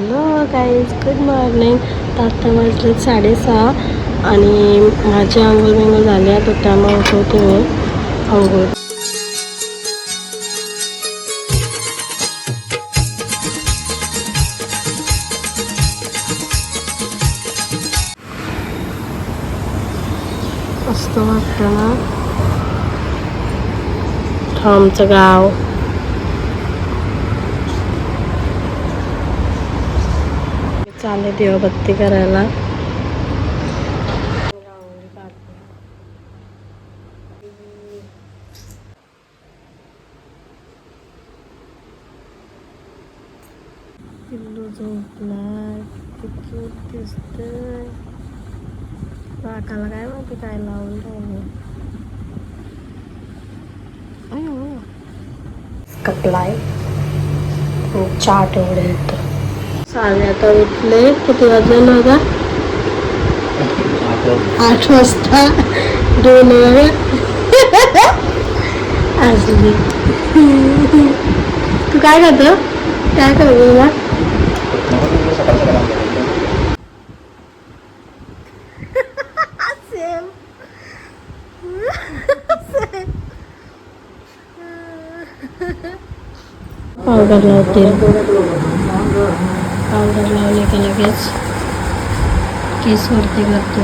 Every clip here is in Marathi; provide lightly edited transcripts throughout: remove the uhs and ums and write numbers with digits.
Hello guys, good morning. तर आत्ता वाजले 6:30 आणि माझी आंघोळ बिंघोळ झाली आहे. तर त्यामुळे उठवते मी आंघोळ. मस्त वाटतं ना आमचं गाव. चाले दिवाबत्ती करायला. पिल्लू झोपलाय, क्यूट दिसतंय. नाकाला काय माहिती काय लावून राहिले. कपलाय चाट एवढे येतं. साडे आता उठले. किती वाजले ना गा? 8 वाजता. 2 वेळा असली. तू काय करतो? काय करतो तुला? पावडर लावते. पावडर लावले का लगेच केस वरती करते.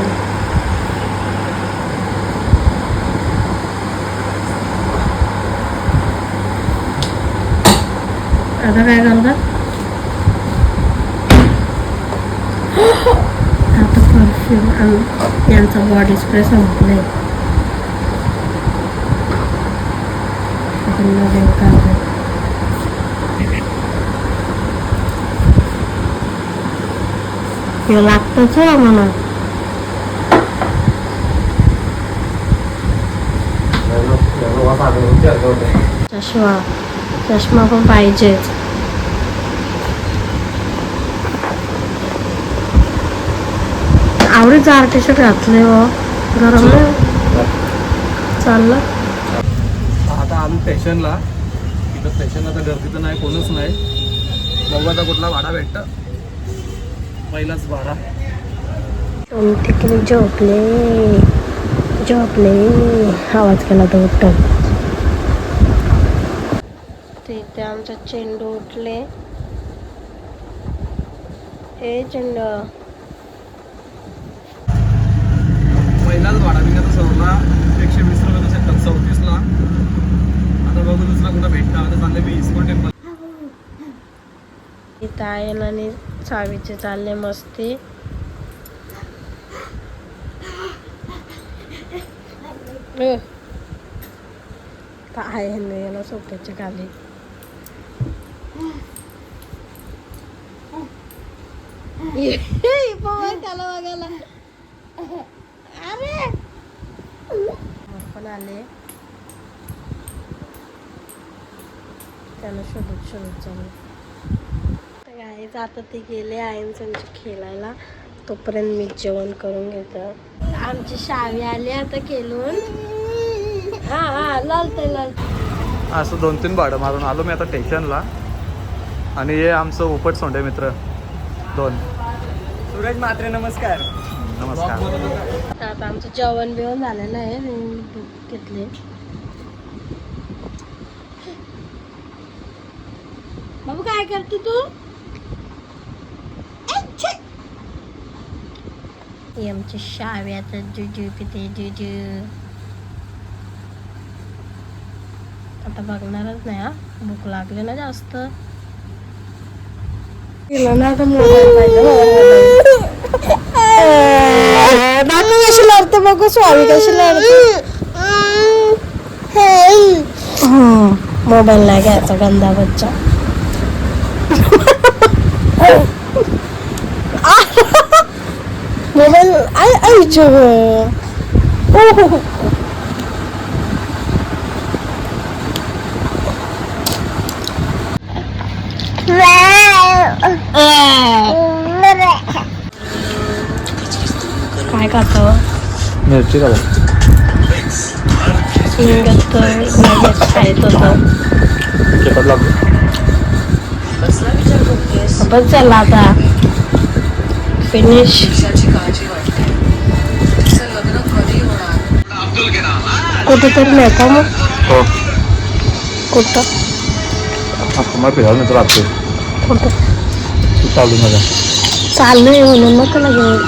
आता काय करतात? आता परफ्यूम आणि यांचा बॉडी स्प्रे संपले. नवीन काढले. हे लागतच आहे मला. चष्मा पण पाहिजेच. आवडीचं आर्टिस्ट घातले हो. गरम चाललं. आता आम्ही स्टेशनला. इथं स्टेशनला तर गर्दी तर नाही, कोणच नाही. बघू आता कुठला भाडा भेटतं. पहिलाच भाडा. तिकडे झोपले आवाज केला तर उठत. तिथे आमचा चेंडू उठले. हे चेंडू पहिलाच भाडा मी आता सोडला 120 रुपये सेक्टर 34ला. आता बघू दुसरा कुठं भेटतं. आता चालले मी इस्कॉन टेम्पल. इथं आहे आणि सावीचे चालले मस्ती. काय याला सोप्याच्या खाली. त्याला बघायला अरे पण आले. त्याला शोधत चालू. गाईज आता ते गेले आयन्सनचे खेळायला. तोपर्यंत मी जेवण करून घेतो. आमची शावी आली आता केलून. हा लालते. असं 2-3 भाडं मारून आलो मी आता स्टेशनला. आणि हे आमचं उपट सोंडे मित्र 2. सूरज मात्रे, नमस्कार. नमस्कार. आता आमचं जेवण बिवण झालेलं आहे. घेतले. बाबू काय करते तू? आमची शाव्यात जुजू पिते जुजू. आता बघणारच नाही. हा भूक लागली ना जास्त. तिला ना आता मोबाईल पाहिजे. बाकी कशी लढते बघू. स्वामी कशी लढते. मोबाईल नाही घ्यायचा गंदा बच्चा. मोबाईल आईच्या काय खातो? मिरची का हिंगत लगेच खायत होतं. खेपट लागतो. बस झाला आता फिनिश. कुठेतरी नाही का मग? हो कुठं तुम्हाला फिरायला नाही तर राहते कुठं तू चालू नका चाललंय म्हणून नको लागेल.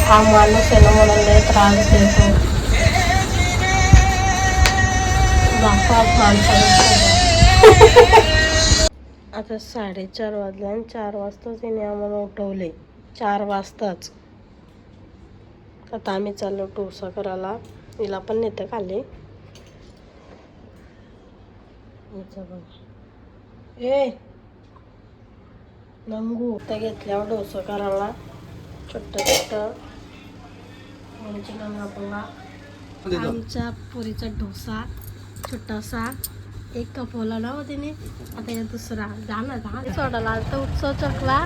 हा माणूस आहे ना मला लय त्रास देतो. आता 4:30 वाजले आणि 4 वाजताच तिने आम्हाला उठवले. 4 वाजताच. आता आम्ही चाललो डोसा करायला. हिला पण नेतं खाली. ए नंगू त्या घेतल्यावर डोसा करायला छोट छोट आमच्या पुरीचा डोसा छोटासा 1 कप ओला ना तिने. आता या दुसरा जाणार सोडाला आता उत्सव चकला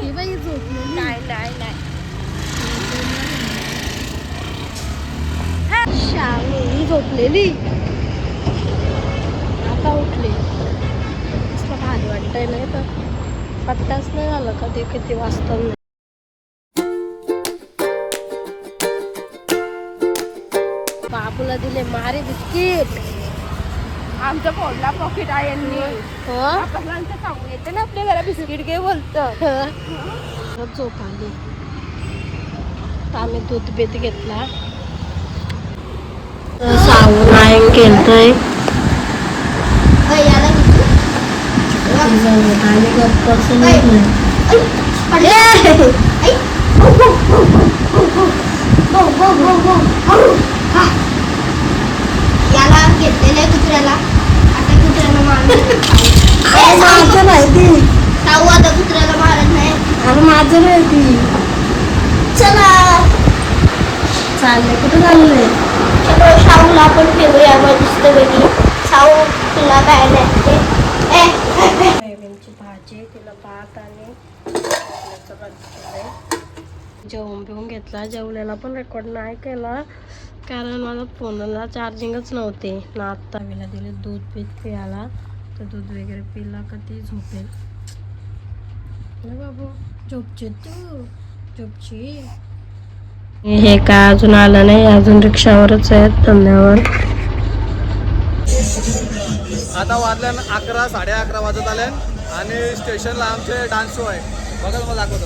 ही बाई झोपलेली. नाही ही झोपलेली आता उठली. भारी वाटतंय नाही तर पत्ताच नाही झालं कधी किती वाजता. बाबूला दिले मारे बिस्किट. आमच्या फोनला पॉकेट आहे सांगून येते ना आपल्या घरा बिस्किट घे बोलतं. झोप आली. आम्ही दूध बीत घेतला. सावून आयन केलतय आणि गप्पासून याला घेतलेल्या कुत्र्याला आता कुत्र्याला माझं नाही ती. साऊ आता कुत्र्याला मारत नाही. अरे माझं नाही ती. चला चाललंय कुठं चाललंय? चलो शाहूला आपण फिरूया मस्त पैकी. शाहू तुला काय नाही सोयाबीनची भाजी तिला भात आणि जेवून बिवून घेतला. जेवलेला पण रेकॉर्ड नाही केला कारण माझा फोनला चार्जिंगच नव्हते ना. आत्ता मीला दिले दूध पीत पियाला. तर दूध वगैरे पिला का ती झोपेल. बाबू झोपची तू झोपची. हे काय अजून आलं नाही. अजून रिक्षावरच आहेत धंद्यावर. आता वाजल्या 11 11:30 वाजत आले आणि स्टेशनला आमचे डान्स शो आहे. बघा मला दाखवतो.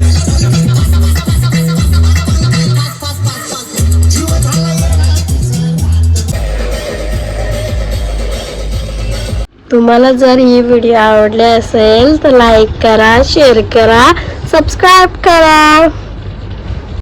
तुम्हाला जर ही व्हिडिओ आवडली असेल तर लाईक करा, शेअर करा, सबस्क्राईब करा.